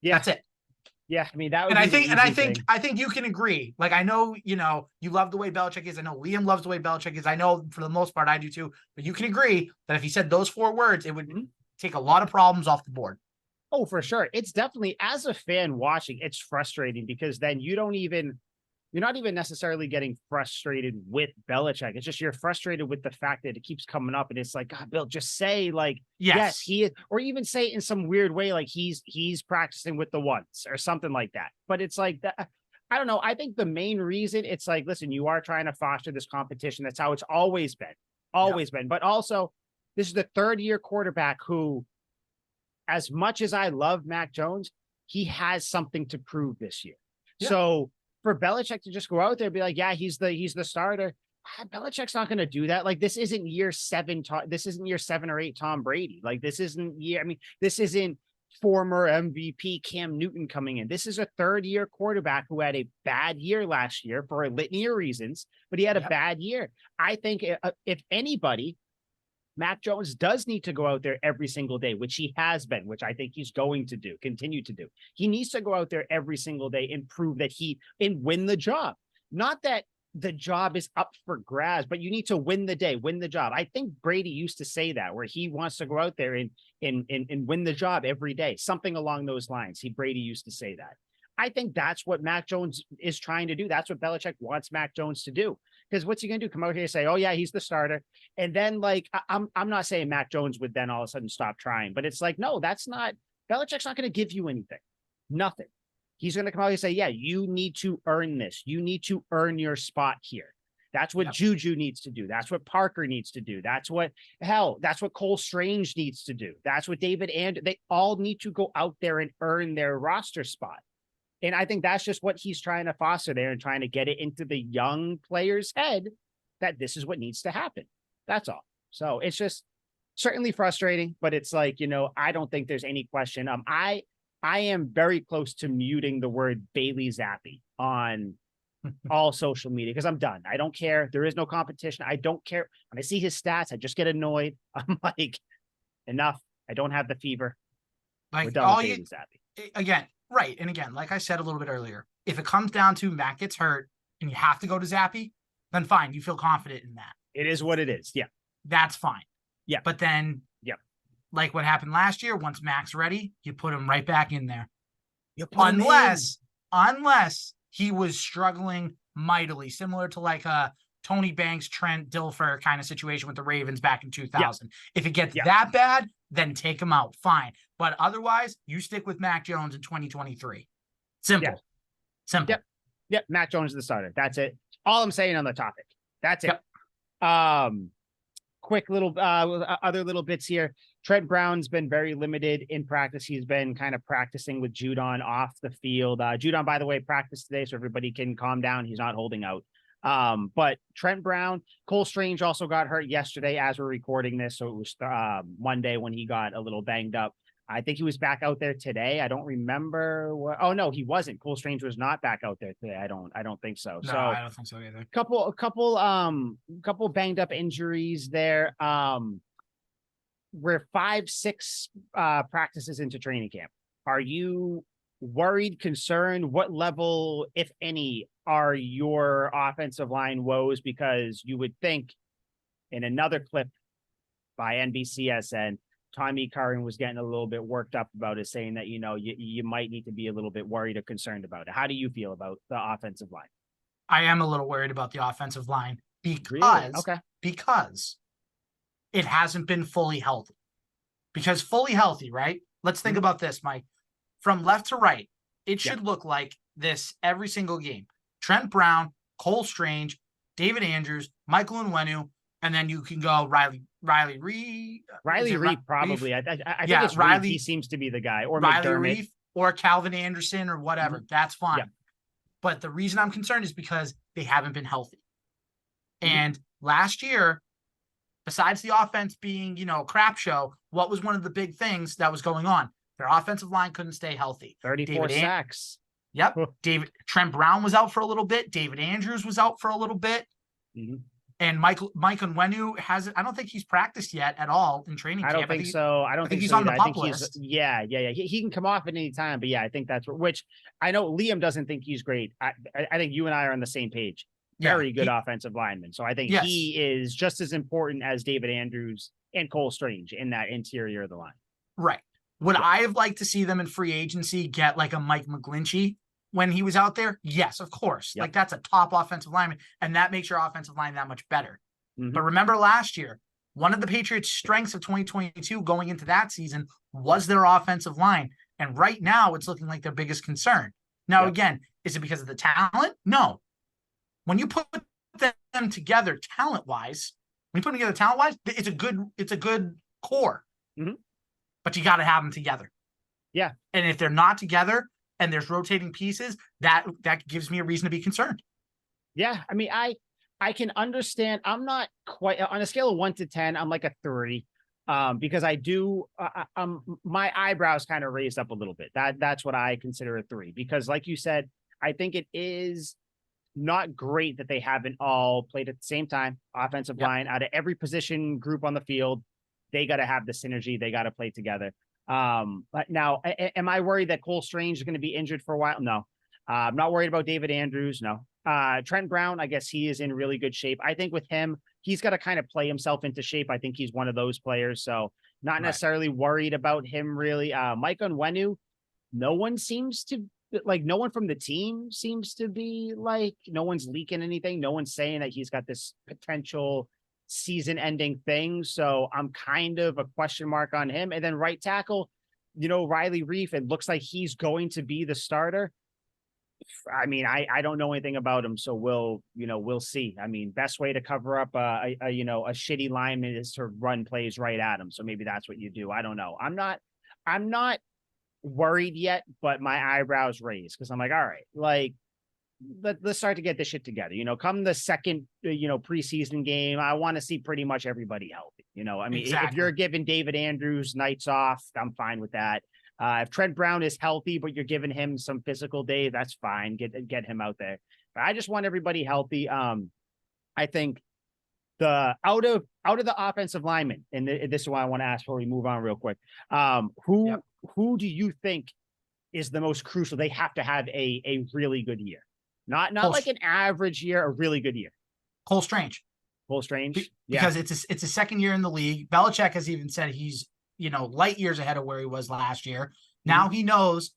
Yeah. That's it. Yeah. I mean, that would I think you can agree. Like, I know, you love the way Belichick is. I know Liam loves the way Belichick is. I know for the most part I do too, but you can agree that if he said those 4 words, it would take a lot of problems off the board. Oh, for sure. It's definitely, as a fan watching, it's frustrating because then you're not even necessarily getting frustrated with Belichick. It's just, you're frustrated with the fact that it keeps coming up and it's like, God, Bill, just say like, yes, he is, or even say it in some weird way, like he's practicing with the ones or something like that. But it's like that. I don't know. I think the main reason, it's like, listen, you are trying to foster this competition. That's how it's always been. But also, this is the 3rd-year quarterback who, as much as I love Mac Jones, he has something to prove this year. Yeah. So for Belichick to just go out there and be like, he's the starter. Belichick's not going to do that. Like, this isn't year 7. This isn't year 7 or 8 Tom Brady. Like, this isn't this isn't former MVP Cam Newton coming in. This is a 3rd-year quarterback who had a bad year last year for a litany of reasons, but he had a bad year. I think if anybody, Mac Jones does need to go out there every single day, which he has been, which I think he's going to continue to do. He needs to go out there every single day and prove that and win the job. Not that the job is up for grabs, but you need to win the day, win the job. I think Brady used to say that, where he wants to go out there and win the job every day, something along those lines. Brady used to say that. I think that's what Mac Jones is trying to do. That's what Belichick wants Mac Jones to do. Because what's he going to do? Come out here and say, oh, yeah, he's the starter. And then, like, I'm not saying Mac Jones would then all of a sudden stop trying. But it's like, no, that's not – Belichick's not going to give you anything. Nothing. He's going to come out and say, yeah, you need to earn this. You need to earn your spot here. That's what Juju needs to do. That's what Parker needs to do. That's what Cole Strange needs to do. That's what David and they all need to go out there and earn their roster spot. And I think that's just what he's trying to foster there and trying to get it into the young player's head that this is what needs to happen. That's all. So it's just certainly frustrating, but it's like, I don't think there's any question. I am very close to muting the word Bailey Zappi on all social media because I'm done. I don't care. There is no competition. I don't care. When I see his stats, I just get annoyed. I'm like, enough. I don't have the fever. Like, we're done with Bailey Zappi. Again, right. And again, like I said a little bit earlier, if it comes down to Matt gets hurt and you have to go to Zappi, then fine. You feel confident in that. It is what it is. Yeah. That's fine. Yeah. But then, like what happened last year, once Mac's ready, you put him right back in there. Unless he was struggling mightily, similar to like a Tony Banks, Trent Dilfer kind of situation with the Ravens back in 2000. If it gets that bad, then take him out. Fine. But otherwise, you stick with Mac Jones in 2023. Simple. Simple. Yep. Mac Jones is the starter. That's it. All I'm saying on the topic. That's it. Quick little other little bits here. Trent Brown's been very limited in practice. He's been kind of practicing with Judon off the field. Judon, by the way, practiced today, so everybody can calm down. He's not holding out. But Trent Brown, Cole Strange also got hurt yesterday as we're recording this. So it was Monday when he got a little banged up. I think he was back out there today. I don't remember what. Oh no, he wasn't. Cole Strange was not back out there today. I don't think so. No, I don't think so either. Couple banged up injuries there. We're 5-6 practices into training camp. Are you worried, concerned? What level, if any, are your offensive line woes? Because you would think in another clip by NBCSN, Tommy Curran was getting a little bit worked up about it, saying that, you might need to be a little bit worried or concerned about it. How do you feel about the offensive line? I am a little worried about the offensive line because it hasn't been fully healthy. Because fully healthy, right? Let's think about this, Mike. From left to right, it should look like this every single game. Trent Brown, Cole Strange, David Andrews, Michael Onwenu, and then you can go Riley Reef. Riley Reef, probably. I think it's Riley. Reef. He seems to be the guy. Or Riley McDermott. Reef or Calvin Anderson or whatever. That's fine. Yeah. But the reason I'm concerned is because they haven't been healthy. And last year, besides the offense being, a crap show, what was one of the big things that was going on? Their offensive line couldn't stay healthy. 34 sacks. Yep. Trent Brown was out for a little bit. David Andrews was out for a little bit. And Mike Onwenu I don't think he's practiced yet at all in training camp. I don't think so. I don't think he's so on the either. pup list. Yeah. He can come off at any time, but I think that's which I know Liam doesn't think he's great. I think you and I are on the same page. Very good offensive lineman. So I think he is just as important as David Andrews and Cole Strange in that interior of the line. Right. Would I have liked to see them in free agency get like a Mike McGlinchey when he was out there? Yes, of course. Like that's a top offensive lineman, and that makes your offensive line that much better. But remember last year, one of the Patriots' strengths of 2022 going into that season was their offensive line. And right now it's looking like their biggest concern. Now, again, is it because of the talent? No. When you put them together talent-wise, it's a good core. But you got to have them together. Yeah. And if they're not together and there's rotating pieces, that gives me a reason to be concerned. Yeah. I mean, I can understand. I'm not quite on a scale of 1 to 10. I'm like a 3 because I do. My eyebrows kind of raised up a little bit. That's what I consider a 3 because, like you said, I think it is not great that they haven't all played at the same time. Offensive line out of every position group on the field, they got to have the synergy. They got to play together. But now, am I worried that Cole Strange is going to be injured for a while? No. I'm not worried about David Andrews. No. Trent Brown, I guess he is in really good shape. I think with him, he's got to kind of play himself into shape. I think he's one of those players. So not necessarily worried about him really. Mike Onwenu, no one from the team seems to be like, no one's leaking anything. No one's saying that he's got this potential season-ending thing. So I'm kind of a question mark on him. And then right tackle, Riley Reef, it looks like he's going to be the starter. I mean, I don't know anything about him, so we'll see. I mean, best way to cover up a shitty lineman is to run plays right at him. So maybe that's what you do. I don't know. I'm not worried yet, but my eyebrows raised because I'm like, all right, like let's start to get this shit together. Come the second, preseason game, I want to see pretty much everybody healthy. I mean, Exactly. if you're giving David Andrews nights off, I'm fine with that. If Trent Brown is healthy, but you're giving him some physical day, that's fine. Get him out there. But I just want everybody healthy. I think the out of the offensive linemen, and this is what I want to ask before we move on real quick. Who do you think is the most crucial? They have to have a really good year, not like an average year, a really good year. Cole Strange. Because it's a second year in the league. Belichick has even said he's light years ahead of where he was last year. Now he knows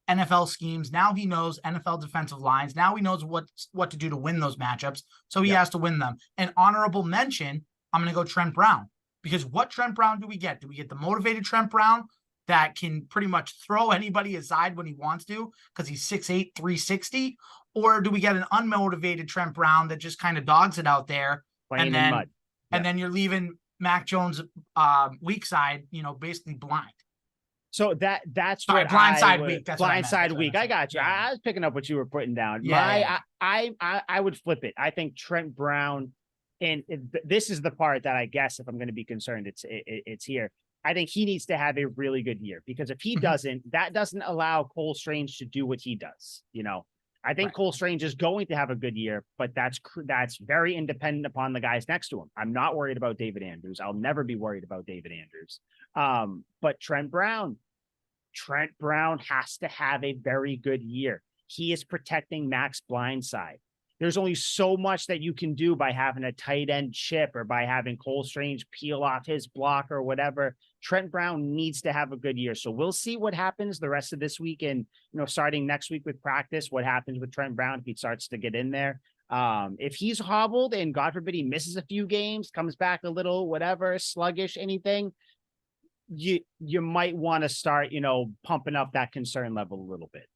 NFL schemes. Now he knows NFL defensive lines. Now he knows what to do to win those matchups. So he has to win them. An honorable mention, I'm going to go Trent Brown. Because what Trent Brown do we get? Do we get the motivated Trent Brown that can pretty much throw anybody aside when he wants to because he's 6'8", 360? Or do we get an unmotivated Trent Brown that just kind of dogs it out there playing in mud? And then you're leaving Mac Jones weak side, basically blind. So that's sorry, blindside week. That's blindside week. I got you. Yeah. I was picking up what you were putting down. Yeah. I would flip it. I think Trent Brown, and this is the part that I guess if I'm going to be concerned, it's here. I think he needs to have a really good year because if he doesn't, that doesn't allow Cole Strange to do what he does. I think Cole Strange is going to have a good year, but that's very independent upon the guys next to him. I'm not worried about David Andrews. I'll never be worried about David Andrews. But Trent Brown has to have a very good year. He is protecting Mac's blind side. There's only so much that you can do by having a tight end chip or by having Cole Strange peel off his block or whatever. Trent Brown needs to have a good year. So we'll see what happens the rest of this week and, starting next week with practice, what happens with Trent Brown if he starts to get in there. If he's hobbled and God forbid he misses a few games, comes back a little, whatever, sluggish, anything, you might want to start, pumping up that concern level a little bit.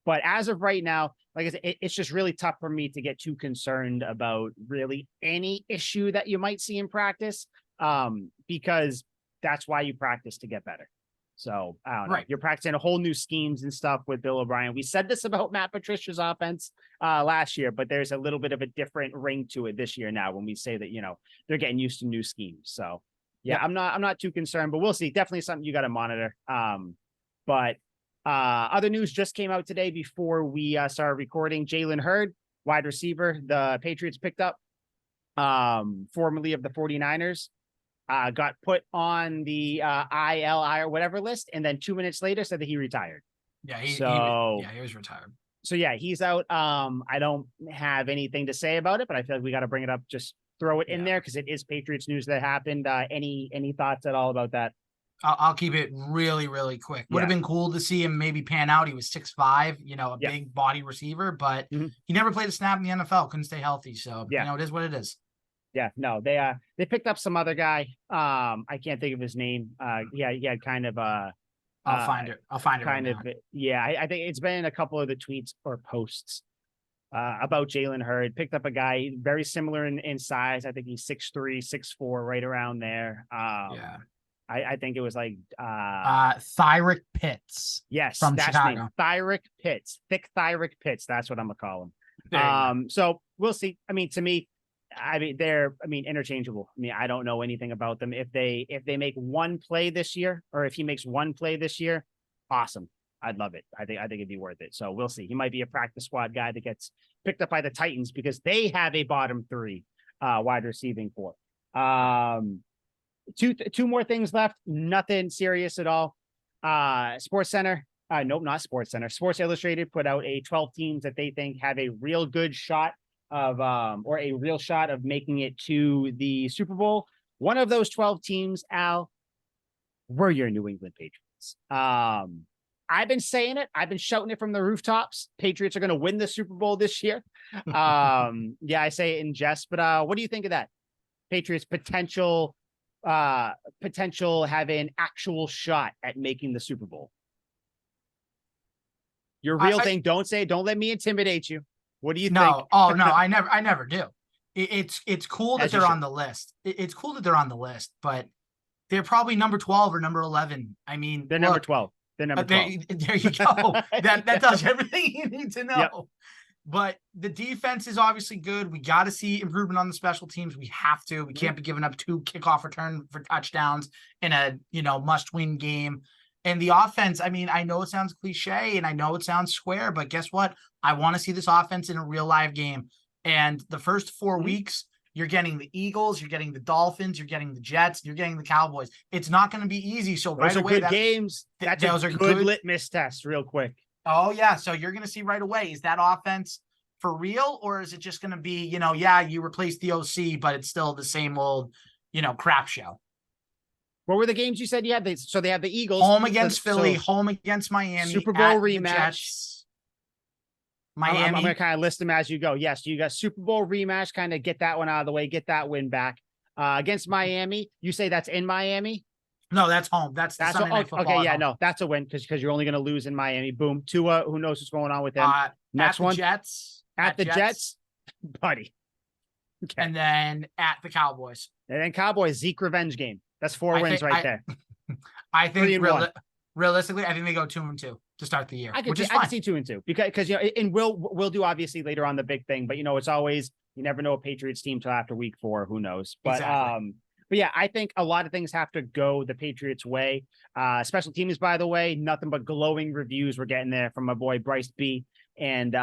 But as of right now, like I said, it's just really tough for me to get too concerned about really any issue that you might see in practice, because that's why you practice to get better. So I don't know. You're practicing a whole new schemes and stuff with Bill O'Brien. We said this about Matt Patricia's offense last year, but there's a little bit of a different ring to it this year now when we say that, they're getting used to new schemes. So I'm not too concerned, but we'll see. Definitely something you got to monitor. But other news just came out today before we started recording. Jalen Hurd, wide receiver, the Patriots picked up, formerly of the 49ers, got put on the ILI or whatever list, and then 2 minutes later said that he retired. He was retired. So he's out. I don't have anything to say about it, but I feel like we got to bring it up. Just throw it in there because it is Patriots news that happened. Any thoughts at all about that? I'll keep it really, really quick. Would have been cool to see him maybe pan out. He was 6'5", a big body receiver, but he never played a snap in the NFL. Couldn't stay healthy. So, it is what it is. Yeah, no, they picked up some other guy. I can't think of his name. He had kind of I'll find it. Kind of. Yeah, I think it's been in a couple of the tweets or posts about Jalen Hurd. Picked up a guy very similar in size. I think he's 6'3", 6'4", right around there. I think it was like Thyrick Pitts. Yes, from that's Chicago. Thyrick Pitts. Thick Thyrick Pitts. That's what I'm gonna call him. So we'll see. I mean, to me, they're interchangeable. I mean, I don't know anything about them. If they make one play this year, or if he makes one play this year, awesome. I'd love it. I think it'd be worth it. So we'll see. He might be a practice squad guy that gets picked up by the Titans because they have a bottom 3 wide receiving core. Two more things left. Nothing serious at all. Sports Center. Nope, not Sports Center. Sports Illustrated put out a 12 teams that they think have a real good shot of or a real shot of making it to the Super Bowl. One of those 12 teams, Al, were your New England Patriots. I've been saying it. I've been shouting it from the rooftops. Patriots are going to win the Super Bowl this year. I say it in jest, but what do you think of that? Patriots potential have an actual shot at making the Super Bowl. Your real thing. Don't say it. Don't let me intimidate you. What do you think? Oh no, I never do. It's cool that they're on the list. It's cool that they're on the list, but they're probably number 12 or number 11. I mean, they're number 12. They're number 12. There you go. That tells you everything you need to know. Yep. But the defense is obviously good. We got to see improvement on the special teams. We have to. We can't be giving up 2 kickoff return for touchdowns in a must-win game. And the offense, I mean, I know it sounds cliche and I know it sounds square, but guess what? I want to see this offense in a real live game. And the first 4 weeks, you're getting the Eagles, you're getting the Dolphins, you're getting the Jets, you're getting the Cowboys. It's not going to be easy. So those are good games. Those are good litmus tests real quick. Oh, yeah. So you're going to see right away, is that offense for real? Or is it just going to be, you replaced the OC, but it's still the same old, crap show. What were the games you said you had? So they have the Eagles. Home against Philly, home against Miami. Super Bowl rematch. Miami. I'm going to kind of list them as you go. Yes, you got Super Bowl rematch, kind of get that one out of the way, get that win back. Against Miami, you say that's in Miami? No, that's home. That's Sunday Night Football. Okay, yeah, no, that's a win because you're only going to lose in Miami. Boom. Tua, who knows what's going on with them? Next one. Jets. At the Jets, buddy. Okay. And then at the Cowboys. And then Cowboys, Zeke revenge game. That's 4 wins there. I think realistically, I think they go 2-2 to start the year. I can see 2-2 because and we'll do obviously later on the big thing, but it's always, you never know a Patriots team till after week 4. Who knows? But exactly. But yeah, I think a lot of things have to go the Patriots' way. Special teams, by the way, nothing but glowing reviews we're getting there from my boy Bryce B. And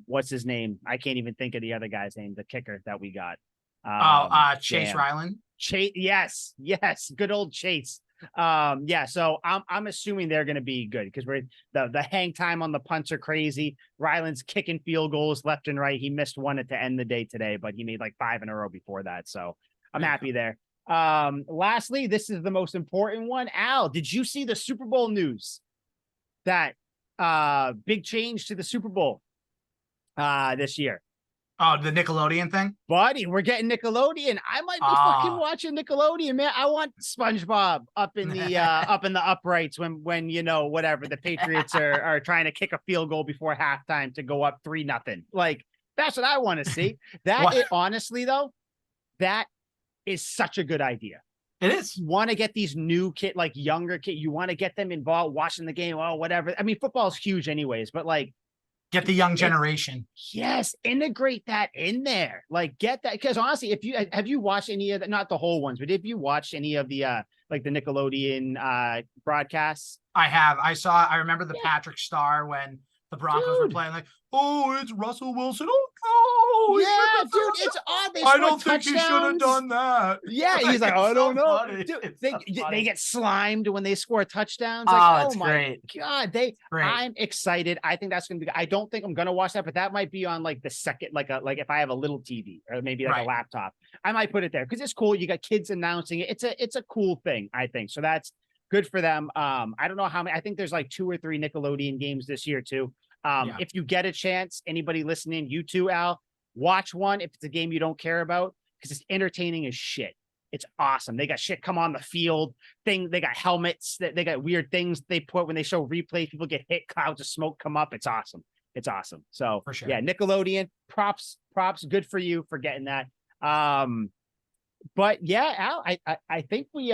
what's his name? I can't even think of the other guy's name, the kicker that we got. Chase Ryland. Chase, yes, good old Chase. So I'm assuming they're going to be good because we're the hang time on the punts are crazy. Ryland's kicking field goals left and right. He missed one at the end of the day today, but he made like 5 in a row before that. So I'm happy there. Lastly, this is the most important one. Al, did you see the Super Bowl news? That big change to the Super Bowl this year. Oh, the Nickelodeon thing? Buddy, we're getting Nickelodeon. I might be fucking watching Nickelodeon, man. I want SpongeBob up in the uprights when whatever, the Patriots are trying to kick a field goal before halftime to go up 3-0. Like, that's what I want to see. Honestly, though, that is such a good idea. It is. You want to get these new younger kid. You want to get them involved, watching the game. Oh, whatever. I mean, football is huge anyways, but get the young generation. Yes. Integrate that in there. Get that. Because honestly, have you watched any of the, not the whole ones, but if you watched any of the, the Nickelodeon broadcasts? I have. I remember the Patrick Star when the Broncos were playing oh, it's Russell Wilson. Oh, yeah, dude, it's odd. I don't think he should have done that. Yeah, he's like, I don't know. Dude, they get slimed when they score touchdowns. It's great. God, I'm excited. I think that's gonna be. I don't think I'm gonna watch that, but that might be on the second, if I have a little TV or maybe a laptop, I might put it there because it's cool. You got kids announcing it. It's a cool thing, I think. So that's good for them. I don't know how many. I think there's 2 or 3 Nickelodeon games this year too. If you get a chance, anybody listening, you too, Al, watch one if it's a game you don't care about because it's entertaining as shit. It's awesome. They got shit come on the field. They got helmets. They got weird things they put when they show replays. People get hit, clouds of smoke come up. It's awesome. It's awesome. So for sure. Yeah, Nickelodeon, props. Good for you for getting that. But yeah, Al, I think we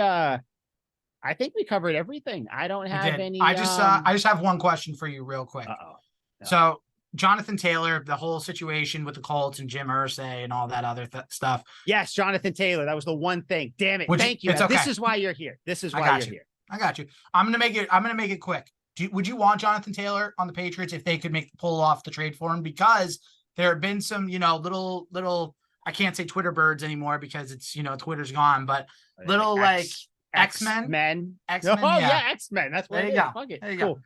covered everything. I don't have any. I just have one question for you real quick. Uh-oh. No. So Jonathan Taylor, the whole situation with the Colts and Jim Irsay and all that other stuff. Yes, Jonathan Taylor. That was the one thing. Damn it. Thank you. Okay. This is why you're here. Here. I got you. I'm gonna make it quick. Would you want Jonathan Taylor on the Patriots if they could pull off the trade for him? Because there have been some, little I can't say Twitter birds anymore because it's Twitter's gone, but little X-Men. X-Men. Oh yeah, X-Men. That's what there you go. There you go.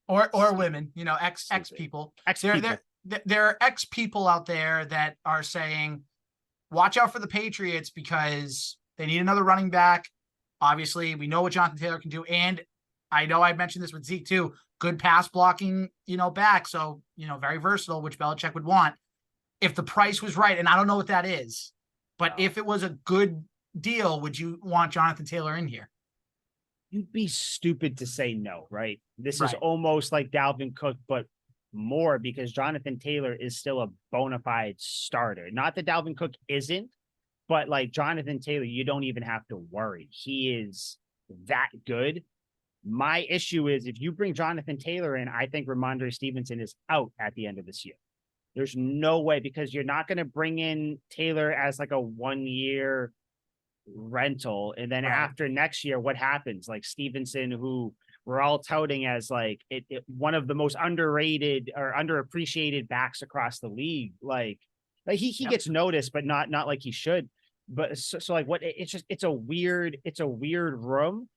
Or women, X people. There are X people out there that are saying, watch out for the Patriots because they need another running back. Obviously, we know what Jonathan Taylor can do. And I know I mentioned this with Zeke too. Good pass blocking, back. So, very versatile, which Belichick would want. If the price was right, and I don't know what that is, but if it was a good deal, would you want Jonathan Taylor in here? You'd be stupid to say no, right? This is almost like Dalvin Cook, but more because Jonathan Taylor is still a bona fide starter. Not that Dalvin Cook isn't, but like Jonathan Taylor, you don't even have to worry. He is that good. My issue is if you bring Jonathan Taylor in, I think Ramondre Stevenson is out at the end of this year. There's no way, because you're not going to bring in Taylor as like a 1 year rental. And then after next year, what happens? Like Stevenson, who we're all touting as like one of the most underrated or underappreciated backs across the league. Like he gets noticed, but not like he should. But so like what it's a weird room.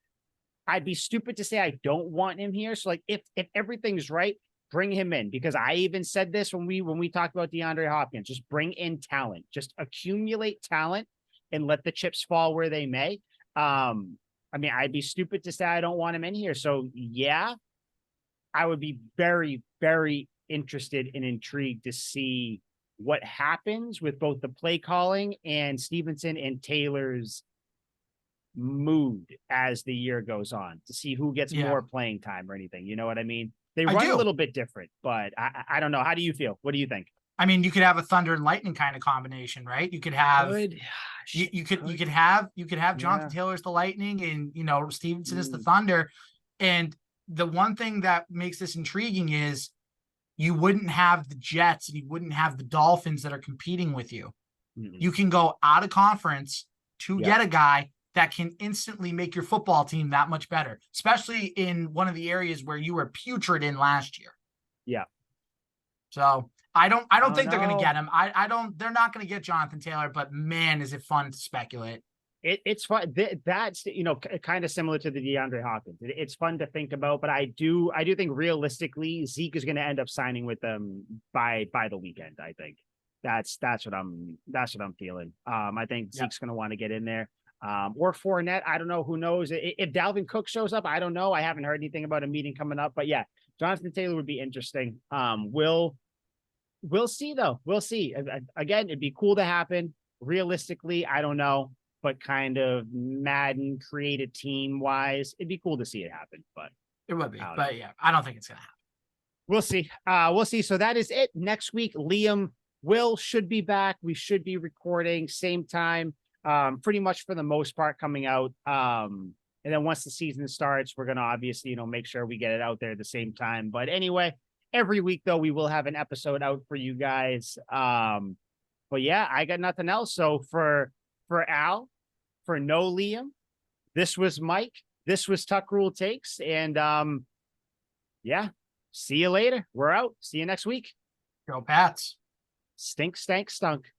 I'd be stupid to say I don't want him here. So like if everything's right, bring him in, because I even said this when we talked about DeAndre Hopkins, just bring in talent, just accumulate talent and let the chips fall where they may. I mean, I'd be stupid to say I don't want him in here. So yeah, I would be very, very interested and intrigued to see what happens with both the play calling and Stevenson and Taylor's mood as the year goes on, to see who gets more playing time or anything. You know what I mean? They run a little bit different, but I don't know. How do you feel? What do you think? I mean, you could have a thunder and lightning kind of combination, right? You could have you could have Jonathan Taylor as the lightning and Stevenson as the thunder. And the one thing that makes this intriguing is you wouldn't have the Jets and you wouldn't have the Dolphins that are competing with you. You can go out of conference to get a guy that can instantly make your football team that much better, especially in one of the areas where you were putrid in last year. Yeah. So I don't think they're going to get him. They're not going to get Jonathan Taylor, but man, is it fun to speculate. It's fun. That's, kind of similar to the DeAndre Hopkins. It's fun to think about, but I do think realistically, Zeke is going to end up signing with them by the weekend. I think that's what I'm feeling. I think Zeke's going to want to get in there. Or Fournette. I don't know. Who knows? If Dalvin Cook shows up, I don't know. I haven't heard anything about a meeting coming up, but yeah, Jonathan Taylor would be interesting. We'll see though. We'll see. Again, it'd be cool to happen. Realistically, I don't know, but kind of Madden created team wise, it'd be cool to see it happen, but it would be, but yeah, I don't think it's going to happen. We'll see. We'll see. So that is it. Next week, Liam should be back. We should be recording same time. Pretty much for the most part coming out. And then once the season starts, we're going to obviously, make sure we get it out there at the same time. But anyway, every week though, we will have an episode out for you guys. But yeah, I got nothing else. So for Al, for no Liam, this was Mike, this was Tuck Rule Takes. And yeah, see you later. We're out. See you next week. Go Pats. Stink, stank, stunk.